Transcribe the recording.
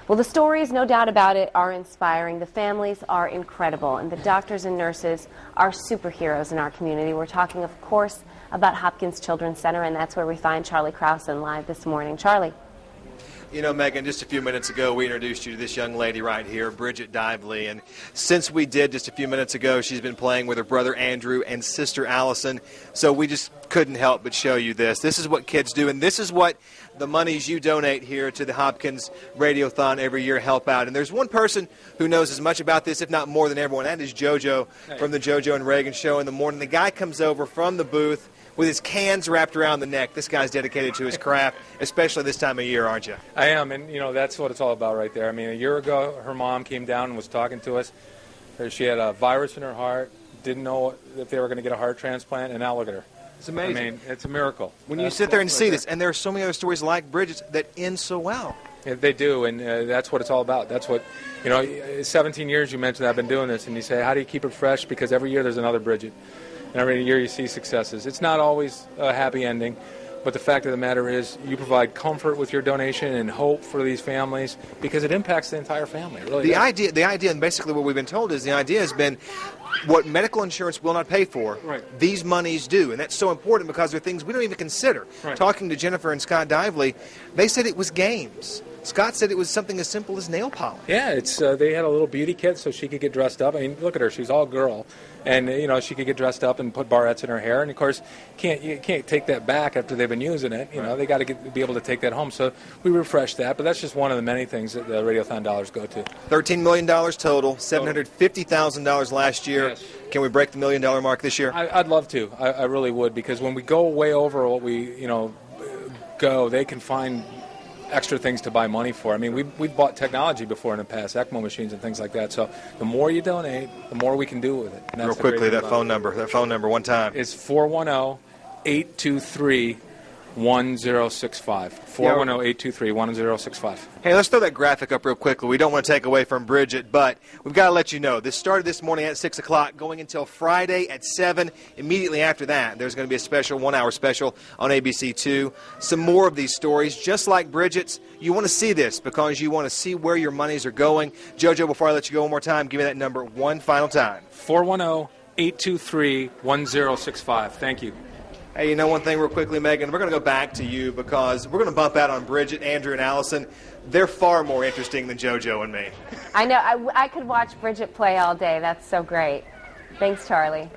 Well, the stories, no doubt about it, are inspiring. The families are incredible, and the doctors and nurses are superheroes in our community. We're talking, of course, about Hopkins Children's Center, and that's where we find Charley Krausen live this morning. Charley. You know, Megan, just a few minutes ago, we introduced you to this young lady right here, Bridget Dively, and since we did just a few minutes ago, she's been playing with her brother Andrew and sister Allison, so we just couldn't help but show you this. This is what kids do, and this is what the monies you donate here to the Hopkins Radiothon every year help out. And there's one person who knows as much about this, if not more than everyone. That is JoJo from the JoJo and Reagan Show in the morning. The guy comes over from the booth with his cans wrapped around the neck. This guy's dedicated to his craft, especially this time of year, aren't you? I am, and you know, that's what it's all about right there. I mean, a year ago, her mom came down and was talking to us. She had a virus in her heart, didn't know if they were going to get a heart transplant, and now look at her. It's amazing. I mean, it's a miracle. When you sit there and see this, and there are so many other stories like Bridget's that end so well. Yeah, they do, and that's what it's all about. That's what, you know, 17 years you mentioned I've been doing this, and you say, how do you keep it fresh? Because every year there's another Bridget. And every year you see successes. It's not always a happy ending, but the fact of the matter is you provide comfort with your donation and hope for these families because it impacts the entire family. It really the does. idea, and basically what we've been told is the idea has been what medical insurance will not pay for, right, these monies do. And that's so important because they're things we don't even consider. Right. Talking to Jennifer and Scott Dively, they said it was games. Scott said it was something as simple as nail polish. Yeah, it's they had a little beauty kit so she could get dressed up. I mean, look at her; she's all girl, and you know she could get dressed up and put barrettes in her hair. And of course, you can't take that back after they've been using it. You know, they got to be able to take that home. So we refreshed that, but that's just one of the many things that the Radiothon dollars go to. $13 million total, $750,000 last year. Yes. Can we break the $1 million mark this year? I'd love to. I really would, because when we go way over what we go, they can find extra things to buy money for. I mean, we've bought technology before in the past, ECMO machines and things like that. So the more you donate, the more we can do with it. Real quickly, that phone number one time. It's 410-823-1065. 410-823-1065. Hey, let's throw that graphic up real quickly. We don't want to take away from Bridget, but we've got to let you know. This started this morning at 6 o'clock, going until Friday at 7. Immediately after that, there's going to be a special 1-hour special on ABC2. Some more of these stories, just like Bridget's. You want to see this because you want to see where your monies are going. JoJo, before I let you go one more time, give me that number one final time. 410-823-1065. Thank you. Hey, you know one thing real quickly, Megan? We're going to go back to you because we're going to bump out on Bridget, Andrew, and Allison. They're far more interesting than JoJo and me. I know. I could watch Bridget play all day. That's so great. Thanks, Charley.